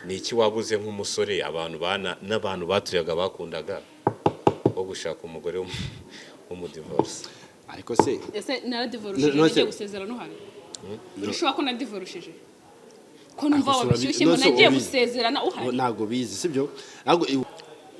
ni iki wabuze nk'umusore abantu bana n'abantu baturiyaga bakundaga wo gushaka umugore w'umudivorce? ariko se ese naradivorushije ngiye gusezerana uhari urashobora ko nadivorushije ko numva wabishyushye ngo nagiye gusezerana uhari ntago bizi sibyo ntago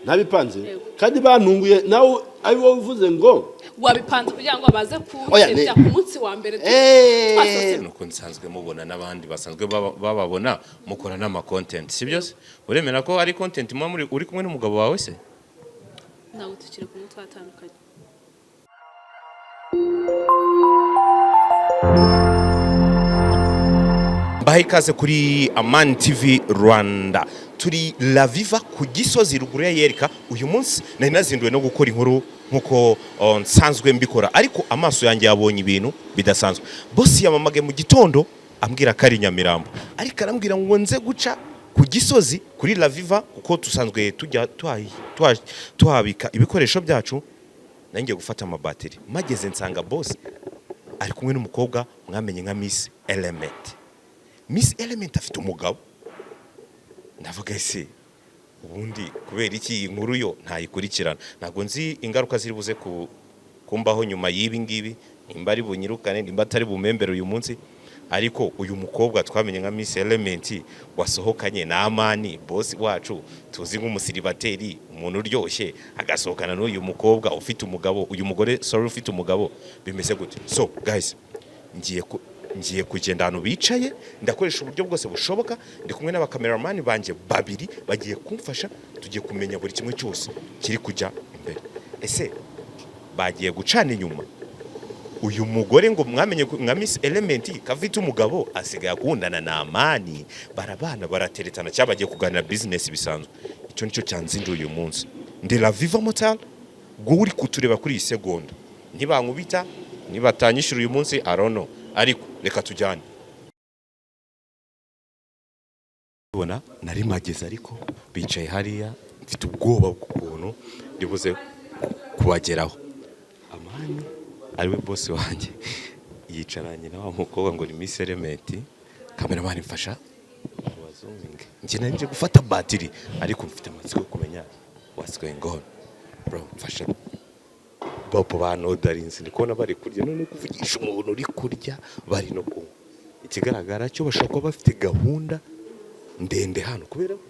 nabipanze kandi bantunguye nawe ari wowe uvuze ngo wabipanze kugira ngo baze kusezera ku munsi wa mbere twasose nuko nsanzwe mubona n'abandi basanzwe bababona mukora n'ama content sibyo se uremera ko ari content muri uri kumwe n'umugabo wawe se? ntabwo tukiri kumwe twatandukanye. Baha ikaze kuri Amani TV Rwanda. Turi La Viva ku Gisozi ruguru ya Yerika. Uyu munsi nari nazinduwe no gukora inkuru nkuko nsanzwe mbikora, ariko amaso yanjye yabonye ibintu bidasanzwe. Boss yamamage mu gitondo ambwira kari Nyamirambo, ariko arambwira ngo nze guca ku Gisozi kuri La Viva kuko tusanzwe tujya tuhabika ibikoresho byacu. Nangiye gufata amabateri, mageze nsanga boss ari kumwe n'umukobwa mwamenye nka Miss Element. Miss Element afite umugabo. Ndavuga ese ubundi kubera iki inkuru yo ntayikurikirana? Ntago nzi ingaruka ziri buze kumbaho nyuma y'ibi ngibi, nimba ari bunyirukane nimba atari bumembere uyu munsi. Ariko uyu mukobwa twamenye nka Miss Element wasohokanye na Amani boss wacu tuzi nk'umusiribateri, umuntu uryoshye, agasohokana n'uyu mukobwa ufite umugabo, uyu mugore ufite umugabo, bimeze gute? So guys, ngiye kugenda ahantu bicaye, ndakoresha uburyo bwose bushoboka, ndi kumwe n'abakameramani banje babiri bagiye kumfasha, tugiye kumenya buri kimwe cyose kiri kujya imbere. Ese bagiye gucana inyuma uyu mugore ngo mwamenye nka Miss Element kafite umugabo asigaye akundana na Amani, barabana barateretana cyangwa bagiye kuganira business bisanzwe? Icyo nicyo cyanzinduye uyu munsi. Ndi La Viva Motel ngo uri kutureba kuri iyi segonda, ntibankubita nibatanyishura uyu munsi I don't know, ariko reka tujyane. Ubona nari mageze ariko bicaye hariya, mfite ubwoba bw'ukuntu ndibuze kubageraho. Amani ariwe boss wanjye yicaranye na wa mukobwa ngo ni Miss Element, kameramani mfasha wazoominge. Njye nari nje gufata batiri ariko mfite amatsiko kumenya what's going on. Bro mfasha bopo bano darinzi ndikona bari kurya, none kuvugisha umuntu uri kurya bari no kunywa. Ikigaragara cyo bashaka kuba bafite gahunda ndende hano kubera ko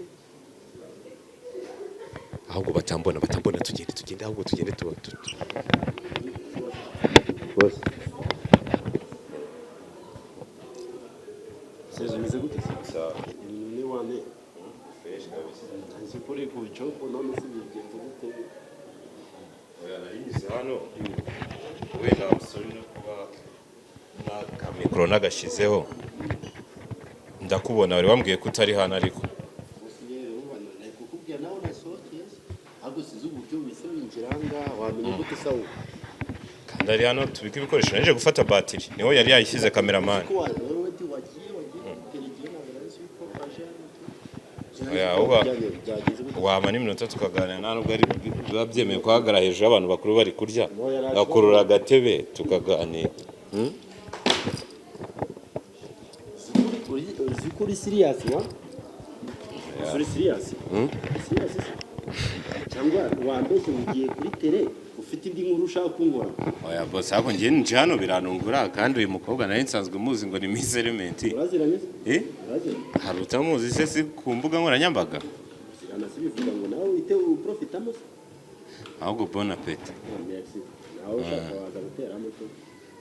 ahubwo batambona tugende ahubwo tugende tuba boss. seze mize gute sa ni wane fresh kabisa nzipore ku chopo none se bigenze gute? Oya narinyuze hano wenda umusore no kuba na kamikro nagashizeho ndakubona wari wambwiye ko utari hano ariko usiyere ubana like kukubya nawe nasohokeye ahubwo size uburyo bise winjiranga wamenye gute sawo kandi ari hano tubika ibikoresho naje gufata batiri niho yari yayishyize cameraman. Wama n'iminota tukaganira nta nubwo ari biba byemeye kuhagarara hejuru y'abantu bakuru bari kurya, gakurura agatebe tukaganira. Zikuri serious wa? Zikuri serious? Serious? Cyangwa wambeshye ugiye kuri tele ufite ibyo nkuru ushaka kungora? Oya boss ako ngiye nje hano biranungura kandi uyu mukobwa nari nsanzwe muzi ngo ni Miss Element. Uraziranye? Hari utamuzi se si ku mbuga nkoranyambaga? Anasibivuga ngo nawe wite uprofitamo. Ahubwo bon appétit. Merci. Nawe ushaka waza gutera moto.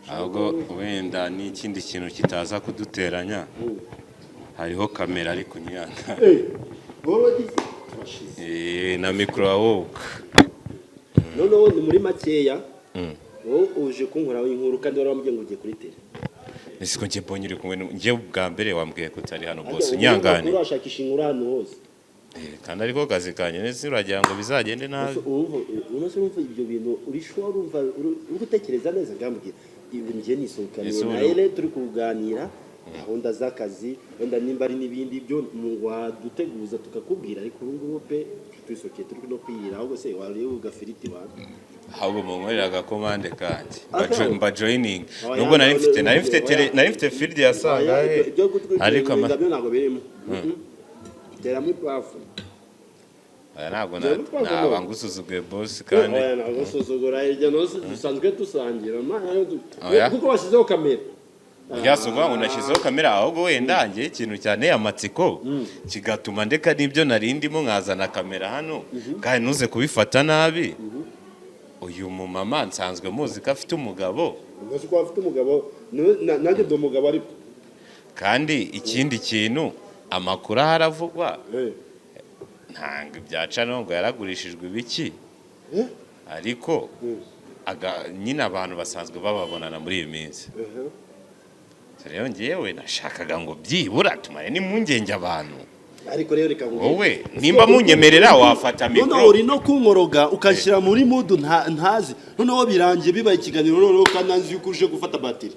Ahubwo wenda ni ikindi kintu kitaza kuduteranya. Hariho kamera ariko nyanga. Na micro awuka. Noneho ni muri makeya. Wowe uje kunkora inkuru kandi warambye ngo ugiye kuri tele. Nisiko nje mbonye uri kumwe nje bwa mbere wambwiye ko utari hano boss unyangane. Urashakisha inkuru hano hose. Kandi ariko kazi kanye nese uragira ngo bizagende nabi. Urumva ibyo bintu urishwa urumva ugutekereza neza ngambye. Ibi nje nisokanye na ele turi kuganira gahunda z'akazi wenda nimba ari nibindi byo waduteguza tukakubwira, ariko urungu pe twisokeye turi no kwiyira ahubwo se wari ugafiriti wawe ahubwo munkorera agakomande kanje mba joining nubwo nari mfite field yasanga ariko ntabwo birimo tera muri plafu ntabwo naba ngusuzuguye boss kandi ntabwo usuzugura hirya no dusanzwe dusangira kuko washyizeho kamera byasubwa ngo nashyizeho kamera ahubwo wenda njye ikintu cyane amatsiko kigatuma ndeka n'ibyo narindimo nkazana kamera hano kandi ntuze kubifata nabi uyu mumama nsanzwe muzi ko afite umugabo ntuzi ko afite umugabo nanjye ndi umugabo ariko kandi ikindi kintu amakuru aharavugwa ntabwo ibyaca ngo yaragurishijwe ibiki ariko nyine abantu basanzwe bababonana muri iyi minsi rero ngewe nashakaga ngo byibura tumare n'impungenge abantu ariko rero reka ngo wowe nimba munyemerera wafata mikoro noneho uri no kunkoroga ukashyira muri mudu ntazi noneho birangiye bibaye ikiganiro noneho kandi nzi yuko uje gufata batiri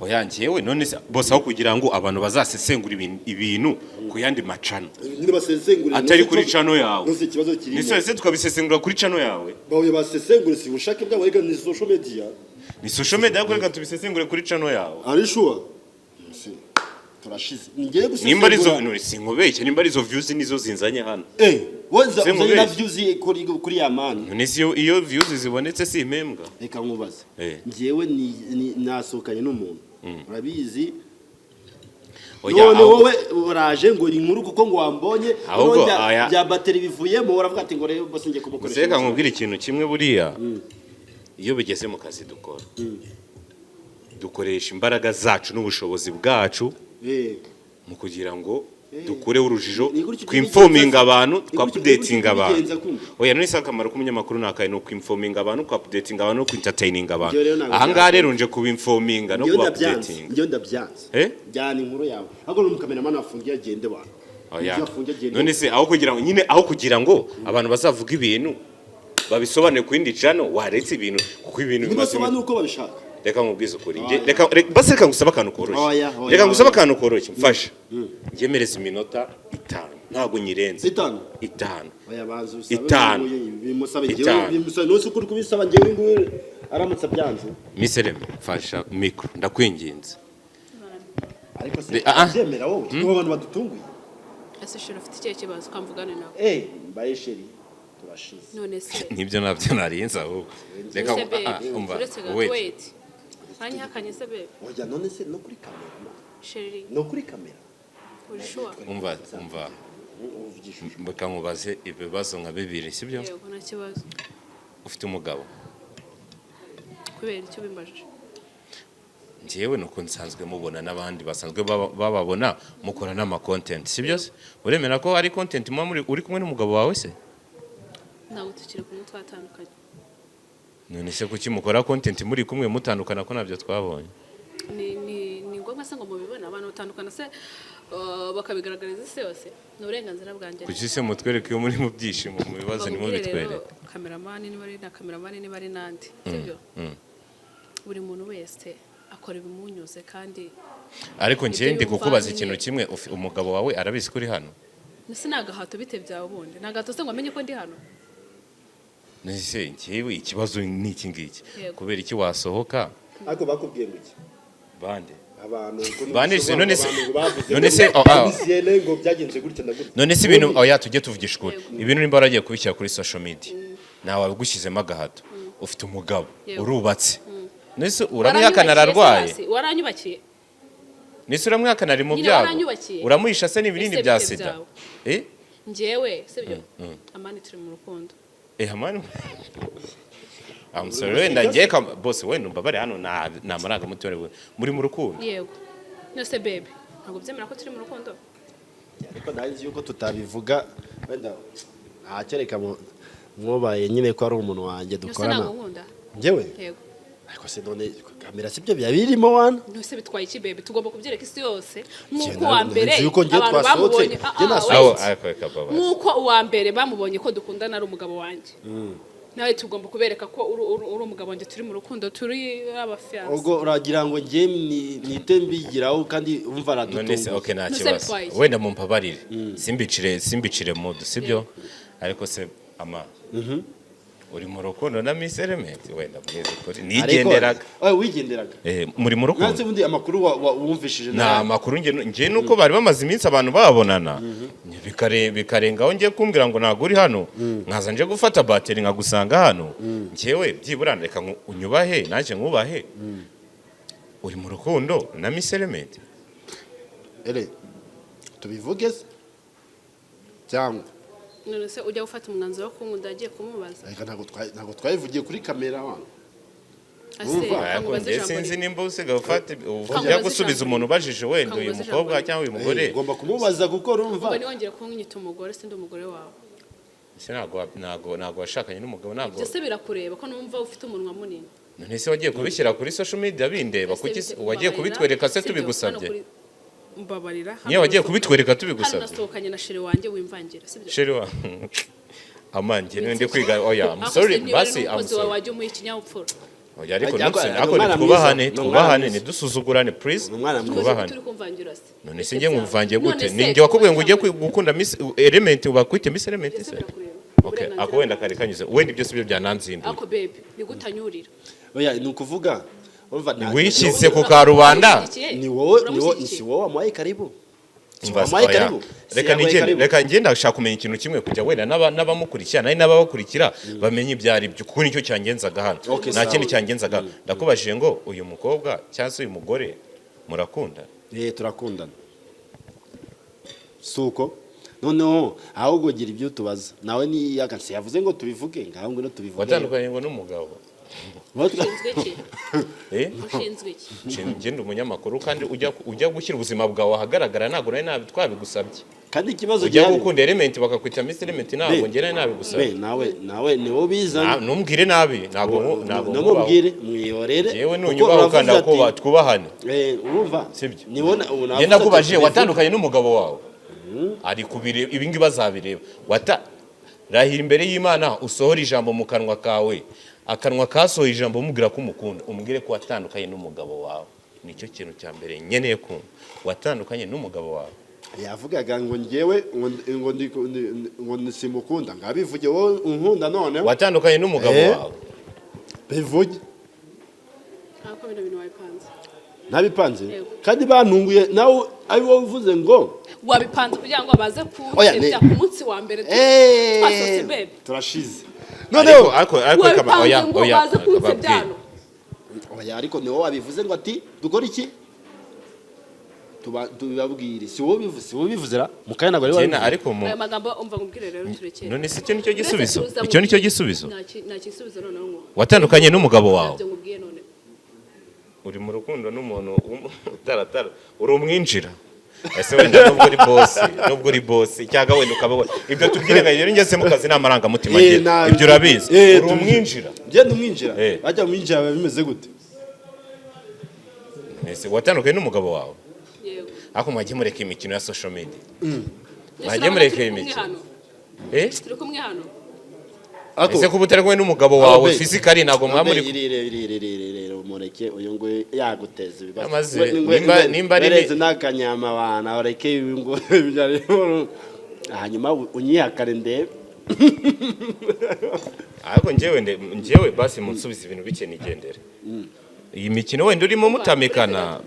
oya ngewe none bose aho kugira ngo abantu bazasesengura ibintu ku yandi macano atari kuri cano yawe nise tukabisesengura kuri cano yawe bawe basesengura si ubushake bwabo rega ni social media ni social media ko reka tubisesengure kuri cano yawe ari sure turashize ngiye gusesengura nimba arizo no sinkubeshye nimba arizo views nizo zinzanye hano woza na views kuri ya man none iyo views zibonetse si impembwa reka nkubaze ngiyewe nasokanye n'umuntu urabizi none wowe uraje ngo uri inkuru kuko ngo wambonye bya bateri bivuyemo uravuga ati ngo rero bose ngiye kumukoresha reka nkubwire ikintu kimwe buriya iyo bigeze mu kazi dukora dukoresha imbaraga zacu n'ubushobozi bwacu mu kugira ngo dukureho urujijo twimfominga abantu twapudetinga abantu oya none akamaro k'umunyamakuru nakaye no kwimfominga abantu kwapudetinga abantu no kwinterdaininga abantu ahangaha rero nje kubimfominga no kwapudetinga njye ndabyanze jyana inkuru yawe ahubwo n'umukameramani afungiye agende abantu none se aho kugira ngo abantu bazavuga ibintu babisobanure ku yindi cano waretse ibintu kuko ibintu bibasobanura uko babishaka reka nkubwize ukuri reka ngusaba akantu koroshye reka ngusaba akantu koroshye mfasha ngemereza iminota 5 ntabwo nyirenze 5 oya bazu bimusabe bimusabe no sukuri kubisaba ngewe ngo aramutsa byanze misereme mfasha mikro ndakwinginze ariko se byemera wowe ngo abantu badutunguye ese shira ufite ikihe kibazo kamvugane nawe mbaye sheri turashize none se nibyo nabyo narinza ahubwo reka umva wait Kanye se bebe. Oya none se no kuri kamera. Sheri. No kuri kamera. Urishwa. Umva. Mbaka mubaze ibibazo nka bibiri sibyo? Yego nta kibazo. Ufite umugabo. Kubera icyo bimbajije. Njyewe nuko nsanzwe mubona n'abandi basanzwe bababona mukora n'ama content sibyo se? Uremera ko ari content uri kumwe n'umugabo wawe se? Ntabwo tukiri kumwe twatandukanye. None se kuki mukora content muri kumwe mutandukana ko nabyo twabonye? Ni ngombwa se ngo mubibona abantu batandukana se bakabigaragariza ise yose ni uburenganzira bwanjye. Kuki se mutwereke iyo muri mu byishimo mu bibazo ni mu bitwereke? Cameraman ni bari nandi sibyo? Buri muntu wese akora ibimunyuze kandi ariko njye kukubaza ikintu kimwe umugabo wawe arabizi kuri hano? Nese nagahato bite byawe bundi nagahato se ngo amenye ko ndi hano? Nese njyewe ikibazo ni iki ngiki kubera iki wasohoka ariko bakubwiye ngo iki bande abantu none se ngo byagenze gutya na gutya none se ibintu oya tujye tuvugisha ukuri ibintu nimba waragiye kubishyira kuri social media nawe wabigushyizemo agahato ufite umugabo urubatse nese uramwihakana ararwaye waranyubakiye nese uramwihakana ari mu byago uramuhisha se n'ibinini bya sida njyewe sibyo amani turi mu rukundo Amani I'm sorry wenda ngiye boss wenda umbabare hano na maranga mutore muri mu rukundo yego nose baby ntabwo byemera ko turi mu rukundo ariko ndazi yuko tutabivuga wenda akereka mwobaye nyine ko ari umuntu wanjye dukorana njyewe yego ariko se none kamera sibyo byabirimo wana nose bitwaye iki baby tugomba kubyereka isi yose nkuko wa mbere abantu bamubonye nkuko uwa mbere bamubonye ko dukundana ari umugabo wanjye nawe tugomba kubereka ko uri umugabo wanjye turi mu rukundo turi abafiance ubwo uragira ngo ngiye nite mbigiraho kandi umva aradutunga none se okay nta kibazo wenda mumpabarire simbicire mood sibyo ariko se ama uri mu rukundo na Miss Element wenda mugeze kuri nigenderaga wigenderaga muri mu rukundo natse bundi amakuru wumvishije na makuru nge nuko bari bamaze iminsi abantu babonana bikarengaho ngiye kumbwira ngo ntago uri hano nkaza nje gufata bateri nkagusanga hano ngewe byibura reka unyubahe naje nkubahe uri mu rukundo na Miss Element tubivuge cyangwa none se ujya gufata umwanzuro wo kumunda agiye kumubaza ntago twayivugiye kuri kamera wana sinzi nimba usiga ujya gusubiza umuntu ubajije wenda uyu mukobwa cyangwa uyu mugore ugomba kumubaza kuko rumva niwongera kumwita umugore sindi umugore wawe ntabwo washakanye n'umugabo ntabwo byose birakureba ko numva ufite umunwa munini none se wagiye kubishyira kuri social media bindeba kuki wagiye kubitwereka se tubigusabye mbabarira niyo wagiye kubitwereka tubigusabye nasohokanye na sheri wanjye wimvangira sibyo sheri wa amanjye ndi kwiga oya I'm sorry basi I'm sorry wajye umuha ikinyabupfura oya ariko twubahane ntidusuzugurane please twubahane turi kumvangira se none se ngiye nkuvangiye gute ninjye wakubwiye ngo ugiye gukunda Miss Element ubakwite Miss Element se okay ako wenda kare kanyuze wenda ibyo sibyo byananzinduye ako baby nigutanyurira oya ni ukuvuga wishyize ku karubanda ni wowe wamuhaye karibu reka ngenda ndashaka kumenya ikintu kimwe kujya wenda n'abamukurikira nari n'ababakurikira bamenye ibyo ari byo kuko nicyo cyangenzaga hano nta kindi cyangenzaga ndakubajije ngo uyu mukobwa cyangwa se uyu mugore murakunda turakundana suko noneho ahubwo gira ibyo tubaza nawe ni yakase yavuze ngo tubivuge ngaho ngo tubivuge watandukanye ngo n'umugabo ushinzwe iki ngenda umunyamakuru kandi ujya gushyira ubuzima bwawe ahagaragara ntabwo nari twabigusabye kandi ikibazo ujya gukunda Element bakakwita Miss Element ntabwo ngera nabigusabye nawe ni wo bizana numbwire nabi ntabwo namubwire mwiyorere yewe nunyubaho kandi ko twubahane urumva sibyo ngenda kubajije watandukanye n'umugabo wawe ari kubire ibingi bazabireba rahira imbere y'Imana usohora ijambo mu kanwa kawe akanwa kasohoye ijambo umubwira ko umukunda umubwire ko watandukanye n'umugabo wawe nicyo kintu cya mbere nkeneye kumva watandukanye n'umugabo wawe yavugaga ngo ngewe ngo simukunda ngabivuge wowe unkunda none watandukanye n'umugabo wawe bivuge ako bino bintu wabipanze nabipanze kandi bantunguye nawe ari wowe uvuze ngo wabipanze kugira ngo baze kuwutebya ku munsi wa mbere twasose bebe turashize noneho ariko oya ariko ni wowe wabivuze ngo ati dukora iki tubabwire si wowe bivuze ra mukanya ntabwo ari ariko ayo magambo umva ngubwire rero turekere none se icyo nicyo gisubizo icyo nicyo gisubizo nta gisubizo noneho ngo watandukanye n'umugabo wawe ntabyo ngubwiye none uri mu rukundo n'umuntu utaratara uri umwinjira ese wenda nubwo uri boss cyangwa wenda ukaba ibyo tubyirengagije rero ngeze mu kazi n'amarangamutima ibyo urabizi uri umwinjira genda umwinjira bajya umwinjira bimeze gute ese watandukanye n'umugabo wawe yego ako mwagiye mureka imikino ya social media mwagiye mureka imikino turi kumwe hano ese kuba utari kumwe n'umugabo wawe physically ntabwo mwamuri mureke uyu nguyu yaguteza ibibazo nimba ari n'akanyama wana ureke ngo hanyuma unyihakare ndebe ariko njyewe basi munsubiza ibintu bike nigendere iyi mikino wenda urimo mutamikana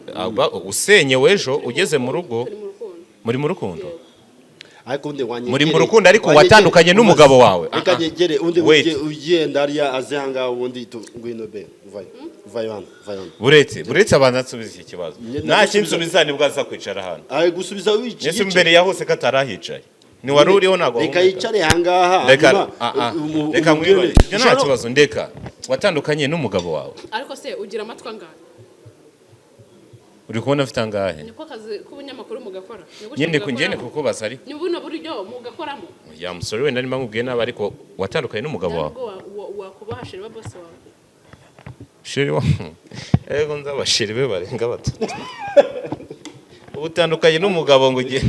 usenyewe ejo ugeze mu rugo muri mu rukundo muri mu rukundo ariko watandukanye n'umugabo wawe reka nyegere undi ugenda ariya aze hanga ubundi ngwino be vayo buretse abantu asubiza iki kibazo nta kinsubiza nibwo aza kwicara hano ari gusubiza wici nese imbere ya hose katarahicaye ni wari uriho ntago reka yicare hangaha reka mwibare ibyo nta kibazo ndeka watandukanye n'umugabo wawe ariko se ugira amatwi angahe uri kubona afite angahe niko kazi k'ubunyamakuru mugakora ngende kukubaza ariko ni buno buryo mugakoramo ya musore wenda nima nkubwiye nabi ariko watandukanye n'umugabo wawe wakubaha sheri ba boss wawe sheri wa ego nzabashiri be barenga batatu ubutandukanye n'umugabo ngo ugiye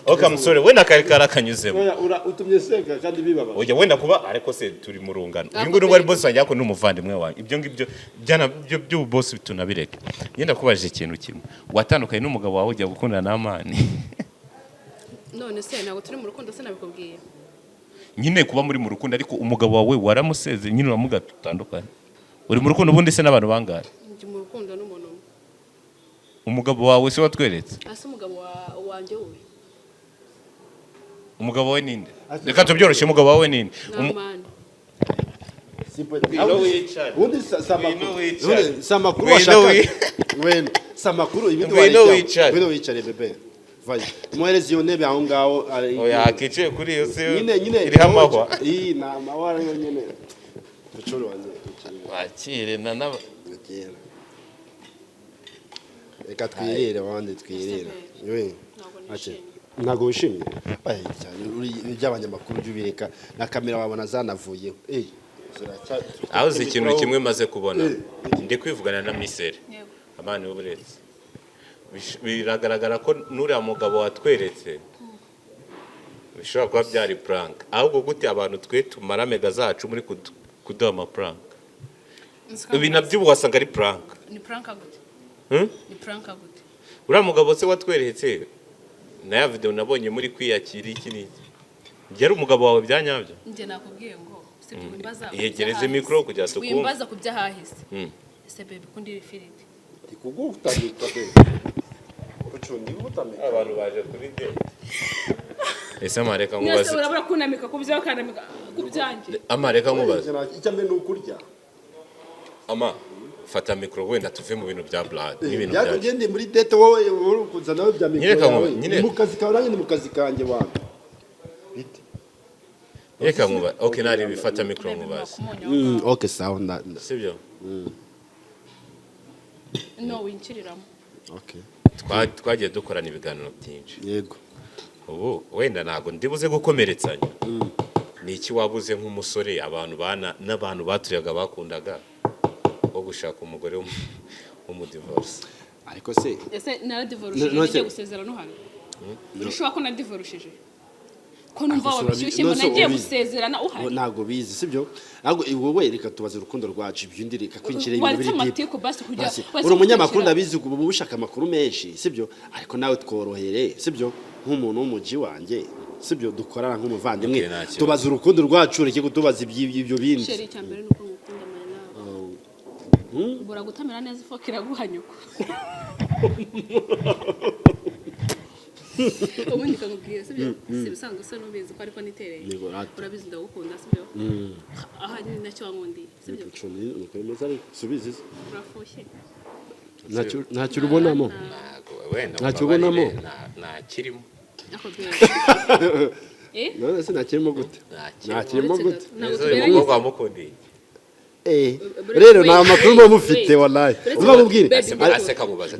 oka musore wenda kari karakanyuzemo utumye seka kandi bibaba oya wenda kuba ariko se turi mu rungano uyu nguyu wari boss wanjye ako n'umuvandimwe wanjye ibyo ngibyo byo boss bitunabireke ngenda kubajije ikintu kimwe watandukanye n'umugabo wawe ujya gukundana n'amani none se ntabwo turi mu rukundo se nabikubwiye nyine kuba muri mu rukundo ariko umugabo wawe waramuseze nyine uramuga tutandukanye uri mu rukundo ubundi se n'abantu bangahe ndi mu rukundo n'umuntu umwe umugabo wawe se watweretse ase umugabo wanjye we umugabo we ninde reka tubyoroshye umugabo wawe ninde namani ubundi samakuru washaka samakuru ibindi wajya ngwino wicare bebe vayo muhereze iyo ntebe aho ngaho oya akicaye kuri iyo se nyine iriho amahwa iyi ni amahwa ariyo nyine mucuru wanjye wakire na naba reka twirire abandi twirire yewe ntago wishimye cyane by'abanyamakuru by'ubireka na kamera wabona zanavuyeho aho uzi ikintu kimwe maze kubona ndi kwivugana na misere abana b'uburezi biragaragara ko n'uriya mugabo watweretse bishobora kuba byari prank ahubwo gute abantu twe tumara mega zacu muri kuduha amafaranga ibi nabyo wasanga ari prank ni prank gute ni prank gute uriya mugabo se watweretse na ya video nabonye muri kwiyakira iki n'iki byari umugabo wawe byanyabyo njye nakubwiye ngo yegereze mikoro kugira ngo tukumve wimbaza ku byahahise ese bebe kundi ifiriti ndikugutamika bebe ucundi gutamika abantu baje kuri date ese amareka nkubaze nese urabura kunamika ku byo kanamika ku byanjye amareka nkubaze icyambe nukurya ama fata mikoro wenda tuve mu bintu bya blood n'ibintu bya ngende muri date wowe urukuza nawe bya mikoro nyine mu kazi kawe nanjye mu kazi kanjye wanyu bite reka nkuba okay nari bifata mikoro nkubaze okay sawa sibyo no winchiriramo okay twagiye dukorana ibiganiro byinshi yego ubu wenda nago ndibuze gukomeretsanya ni iki wabuze nk'umusore abantu bana n'abantu baturiyaga bakundaga wo gushaka umugore w'umudivorce ariko se ese na divorce ngiye gusezerana hano urashobora ko na divorce ko numva wabishyushye ngo nagiye gusezerana uhari ntago bizi sibyo ahubwo wowe reka tubaze urukundo rwacu ibyundi reka kwinjira ibintu biri deep uri umunyamakuru ndabizi ubu bushaka amakuru menshi sibyo ariko nawe tworohere sibyo nk'umuntu w'umuji wanjye sibyo dukorana nk'umuvandimwe tubaze urukundo rwacu reke kutubaza ibyo bindi sheri cyambere nuko ngukunda marina bura gutamira neza ifoka iraguhanyuka ubundi kamubwiye sibyo sibisanzwe se nubizi ko ariko nitereye urabizi ndagukunda sibyo aha ni nacyo wankundi sibyo nukwemeza ari subizi urafushye ntacyo ubonamo ntacyo ubonamo ntakirimo none se ntakirimo gute ntakirimo gute umukobwa wamukundiye rero nta makuru muba mufite wallahi ubabwire aseka mubaze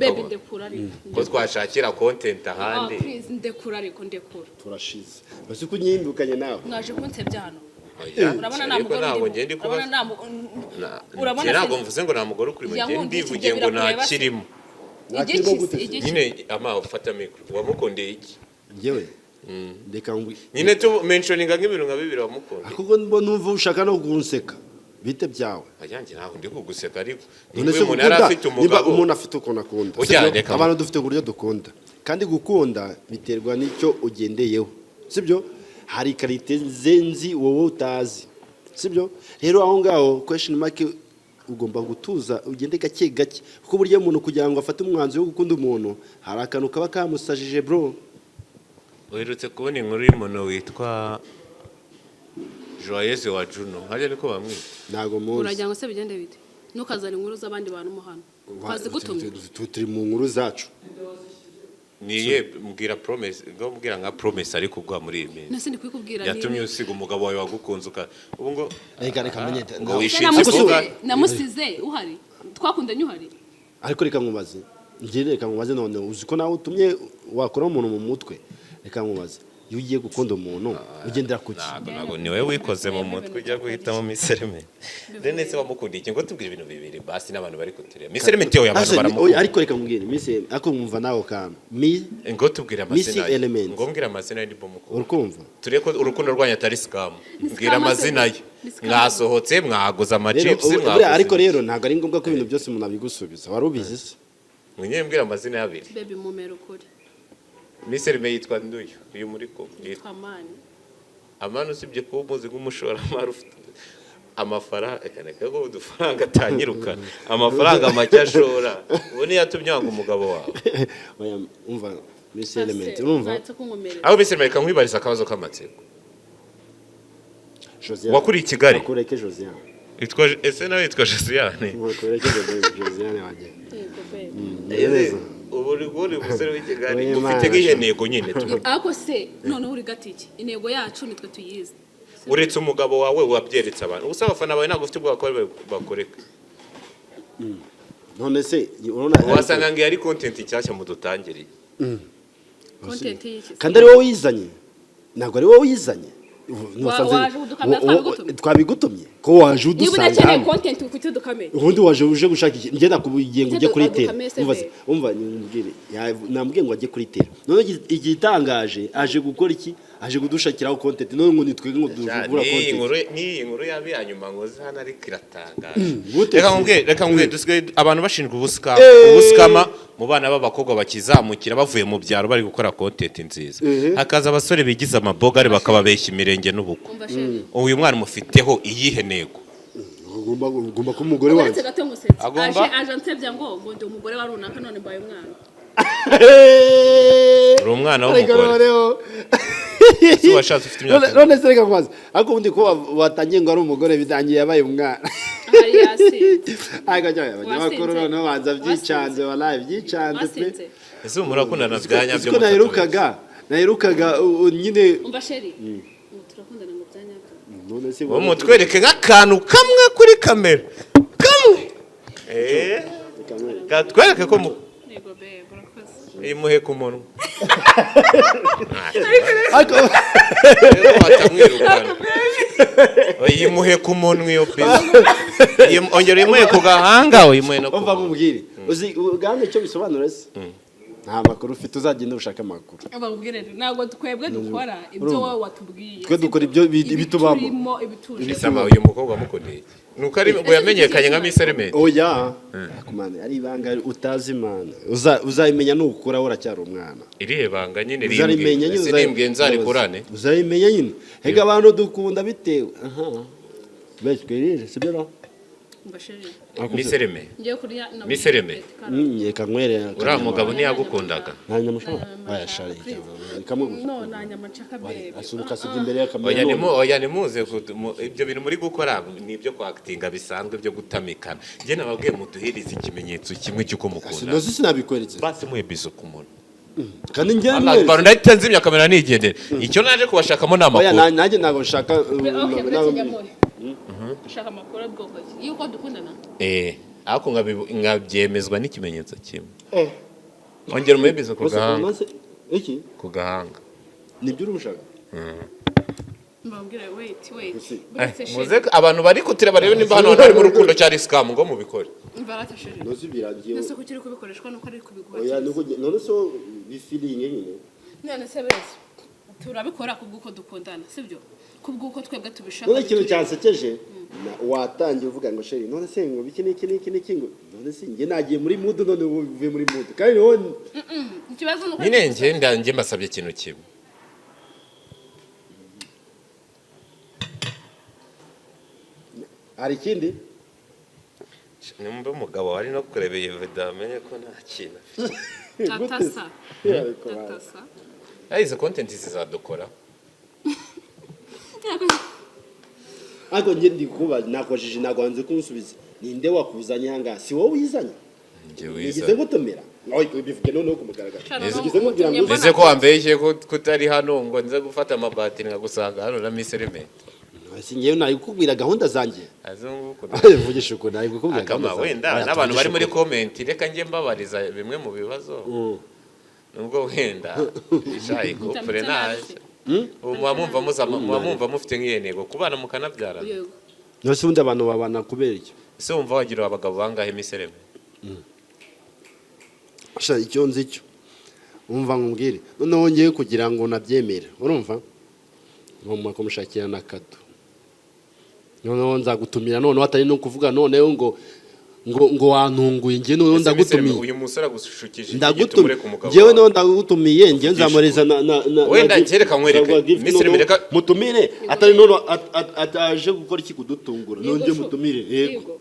ko twashakira content ahandi ndekura ariko ndekura turashize basi ko nyimbukanye nawe mwaje kunsebya hano urabona ntabwo mvuze ngo nta mugore ukuri mu gihe ndivugiye ngo ntakirimo nyine ama ufata mikoro wamukundiye iki njyewe ndeka nyine tu mentioninga nk'ibintu nka bibiri wamukundiye kuko numva ushaka no kunseka bite byawe ayanjye ntaho ndi kuguseka ariko niba umuntu yari afite umugabo umuntu afite ukuntu akunda abantu dufite uburyo dukunda kandi gukunda biterwa n'icyo ugendeyeho sibyo hari karite zenzi wowe utazi sibyo rero aho ngaho question mark ugomba gutuza ugende gake gake kuko buryo umuntu kugira ngo afate umwanzuro wo gukunda umuntu hari akantu kaba kamusajije bro uherutse kubona inkuru y'umuntu witwa Joyeuse wa Juno hajya niko bamwita ntago muzi uragira ngo se bigende bite nukazana inkuru z'abandi bantu mo hano kwazi gutumye turi mu nkuru zacu niye mbwira promise ngo mbwira nka promise ariko ubwa muri iyi minsi nase ndikubwira yatumye usiga umugabo wawe wagukunze ubu ngo reka menye ngo wishimye namusize uhari twakundanye uhari ariko reka nkubaze ngire reka nkubaze none uzi ko nawe utumye wakora umuntu mu mutwe reka nkubaze iyo ugiye gukunda umuntu ugendera kuki ntabwo niwe wikoze mu mutwe ujya guhitamo misereme rene se wamukundiye iki ngo tubwire ibintu bibiri basi n'abantu bari kutureba misereme tiyo y'abantu baramukunda ariko reka mbwire mise ako mwumva nawe kana ngo tubwire amazina ye ngo mbwire amazina ye ndi bomukunda urukumva tureko urukundo rwanyu atari scam mbwira amazina ye mwasohotse mwaguza amachips mwaguza ariko rero ntabwo ari ngombwa ko ibintu byose umuntu abigusubiza wari ubizi se mwenye mbwira amazina y'abiri baby mumero kuri misereme yitwa nduyu uyu muri ko yitwa mani amana usibye kuba umuzi nk'umushoramari ufite amafaranga ko udufaranga atanyiruka amafaranga make ashora ubu niyo yatumye wanga umugabo wawe umva Miss Element urumva aho Miss Element kankwibariza akabazo k'amatsiko wakuriye i Kigali wakureke Josiane ese nawe yitwa Josiane wakureke Josiane waje ubu uri musore w'i Kigali ufite nk'iyo ntego nyine ako se noneho uri gatiki intego yacu nitwe tuyizi uretse umugabo wawe wabyeretse abantu ubusa abafana bawe ntabwo ufite ubwoba ko bakoreka none se urabona wasanga ngo yari content nshyashya mu dutangiriye content y'iki kandi ari wowe uyizanye ntabwo ari wowe uyizanye waje udukamera twabigutumye ko waje niba udusanga udakeneye hano content kuki udukamera ubundi waje uje gushaka iki njye nakubugiye ngo ujye kuri tera Udukamese umva nimbwire namubwiye ngo ajye kuri tera none igitangaje aje gukora iki aje kudushakiraho content none ngo nitwege ngo duvugura content ni inkuru yabi yanyuma ngo zana ariko iratangaje reka mbwe dusigaye abantu bashinzwe ubusikama mu bana b'abakobwa bakizamukira bavuye mu byaro bari gukora content nziza hakaza abasore bigize amabogari bakababeshya imirenge n'ubukwe uyu mwana mufiteho iyihe nego ugomba kuba umugore wanjye agomba aje ansebya ngo ndi umugore wa runaka none mbaye umwana uri umwana w'umugore ese washatse ufite imyaka none se reka kwaza ariko ubundi ko watangiye ngo ari umugore bitangiye yabaye umwana ariko cyane abanyamakuru noneho banza byicanze walahi byicanze pe ese murakundana byanya byo naherukaga nyine umva sheri turakundana mu byanya none se wo mutwereke nk'akantu kamwe kuri kamera kamwe katwereke ko yego be burakoze imuhe ku munwa yimuhe ku munwa iyo pesa ongera yimuhe ku gahanga yimuhe no umva mubwire uzi uganda icyo bisobanura se nta makuru ufite uzagenda ushaka amakuru ababwire ntabwo twebwe dukora ibyo wowe watubwiye twe dukora ibyo bitubamo bisama uyu mukobwa mukundeye nuko ari ngo yamenyekanye nka Miss Element oya kumane ari ibanga utazi imana uzayimenya nukura uracyari umwana irihe banga nyine rimbwe nzarikurane uzayimenya nyine hega abantu dukunda bitewe betwerije sibyo no Miss Element ngiye kurya Miss Element yeka nkwere uriya mugabo ntiyagukundaga nta nyamushaka bayashari kamwe no nta nyamacaka bebe asubuka sibye imbere y'akamera oya nimuze ibyo bintu muri gukora ni ibyo kwactinga bisanzwe byo gutamikana njye nababwiye muduhirize ikimenyetso kimwe cy'uko mukunda sinozi sinabikweretse basi muhebizo ku muntu kandi njye abantu ndahita nzimya kamera nigendera icyo naje kubashakamo ni amakuru oya nanjye ntabwo nshaka ushaka amakuru bwoko ki yuko dukundana ariko nkabyemezwa n'ikimenyetso kimwe ongera umuhebizo ku gahanga iki ku gahanga nibyo uri gushaka mbabwira wait muze abantu bari kutira barebe nimba hano hari mu rukundo cyari scam ngo mubikore imbarata sheri nozi biragiye nese ko kiri kubikoreshwa nuko ari kubigura oya nuko none so bifilinge nyine none se bese turabikora kubwuko dukundana sibyo kubwuko twebwe tubishaka none ikintu cyansekeje watangiye uvuga ngo sheri none se ngo biki niki ngo none se njye nagiye muri mood none uvuye muri mood kandi wowe ikibazo nuko nyine njye mbasabye ikintu kimwe hari ikindi nimba umugabo wari no kurebeye video amenye ko nta kintu tatasa izo content zizadukora ariko njye ndi kuba nakojeje nagwanze kunsubiza ninde wakuzanye hanga si wowe uyizanye ngize gutomera bivuge noneho kumugaragara ngize ko wambeshye ko kutari hano ngo nze gufata amabati nkagusanga hano na Miss Element singewe nayikubwira gahunda zanjye vugisha uko nayikubwira gahunda wenda n'abantu bari muri comment reka njye mbabariza bimwe mu bibazo nubwo wenda ishayi ko prenaje mwamumva mufite nk'iyenego kubana mukanabyarana yose undi abantu babana kubera iki ese wumva wagira abagabo bangahe Miss Element sha icyo nzi cyo umva nkubwire noneho ngiye kugira ngo nabyemere urumva ngomba kumushakira na kado noneho nzagutumira noneho atari no kuvuga noneho ngo ngo wantunguye njye noneho ndagutumiye uyu musore agushukije ndagutumiye njyewe noneho ndagutumiye njye nzamureza na wenda kereka nkwereke misiri mereka mutumire atari none ataje gukora iki kudutungura none njye mutumire yego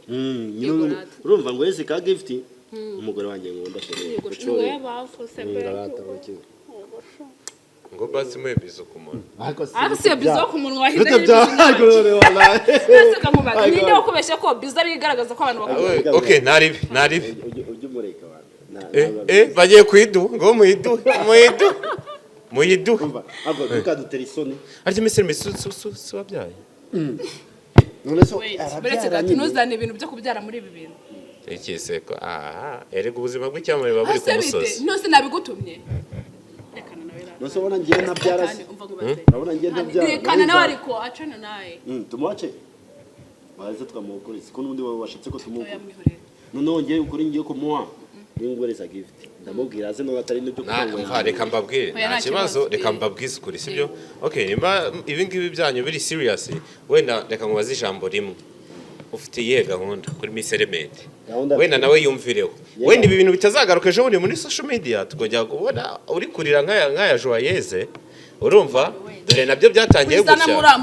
urumva ngo yese ka gift umugore wanjye ngunda ngo basi mwe bizo kumuntu ariko si bizo ku munwa wahize ninde wakubeshye ko bizo ari igaragaza ko abantu bakunda okay naribi bagiye kwidu ngo muyidu abo tukadutera isoni ariko misiri su wabyaye none so beretse gato ntuzane ibintu byo kubyara muri ibi bintu tekese ko erega ubuzima bw'icyamare baba buri ku musozi nose nabigutumye nose ubona ngiye ntabyara urabona ngiye ntabyara rekana nawe ariko acana naye tumuwace waze twamukora siko nundi wawe washatse ko tumukora none ngiye ukuri ngiye kumuha n'ingoreza gift ndamubwira aze no batari n'ibyo kuvuga reka mbabwire nta kibazo reka mbabwize ukuri sibyo okay nimba ibi ngibi byanyu biri serious wenda reka nkubaze ijambo rimwe ufite iyihe gahunda kuri Miss Element wenda nawe yumvireho wenda ibi bintu bitazagaruka ejo bundi muri social media tukongera kubona uri kurira nkaya Joyeuse urumva dore nabyo byatangiye gushya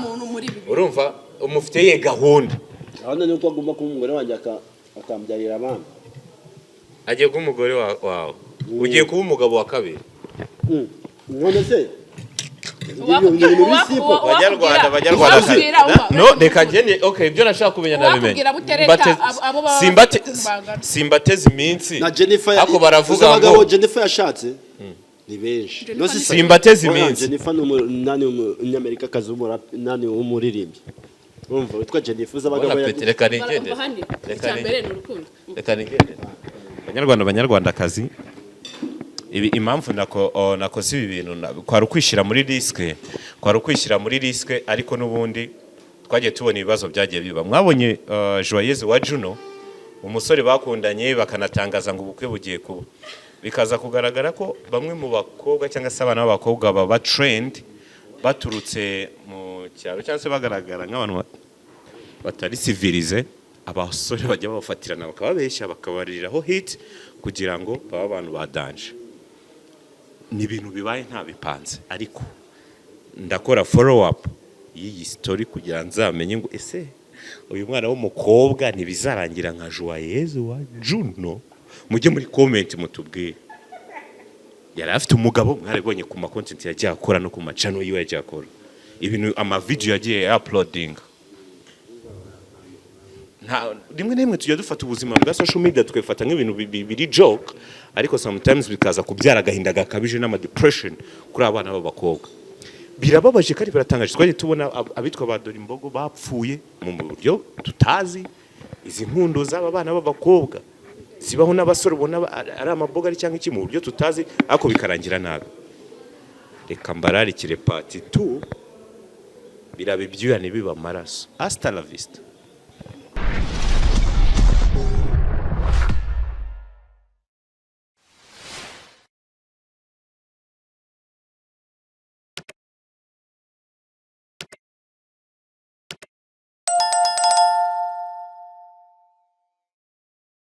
urumva umufite iyihe gahunda ni uko agomba kuba umugore wanjye akambyarira abana agiye kuba umugore wawe ugiye kuba umugabo wa kabiri none se Banyarwanda no reka ngene okay ibyo nashaka kumenya nabimenye simbateze iminsi na Jennifer ako baravuga ngo Jennifer yashatse ni benshi no simbateze iminsi Jennifer nani umunyamerika kazi nani umuririmbyi urumva witwa Jennifer z'abagabo ya reka nigende Banyarwandakazi ibi impamvu nakoze ibi bintu kwari ukwishyira muri risque ariko n'ubundi twagiye tubona ibibazo byagiye biba mwabonye Joyeuse wa Juno umusore bakundanye bakanatangaza ngo ubukwe bugiye kuba bikaza kugaragara ko bamwe mu bakobwa cyangwa se abana b'abakobwa baba trend baturutse mu cyaro cyangwa se bagaragara nk'abantu batari civilize abasore bajya babafatirana bakababeshya bakabariraho hit kugira ngo baba abantu badanje ni ibintu bibaye nta bipanze ariko ndakora follow up y'iyi story kugira nzamenye ngo ese uyu mwana w'umukobwa ntibizarangira nka Joyeuse wa Juno mujye muri comment mutubwire yari afite umugabo mwarabonye ku ma content yagiye akora no ku ma channel yiwe yagiye akora ibintu ama video yagiye uploading rimwe na rimwe tujya dufata ubuzima bwa social media tukafata nk'ibintu biri joke ariko sometimes bikaza kubyara agahinda gakabije n'ama depression kuri abana b'abakobwa birababaje kandi biratangaje twaje tubona abitwa ba Dorimbogo bapfuye mu buryo tutazi izi nkundo z'aba bana b'abakobwa sibaho n'abasore ubona ari amaboga ari cyangwa iki mu buryo tutazi ariko bikarangira nabi reka mbararikire part 2 birabe byuyane biba amaraso hasta la vista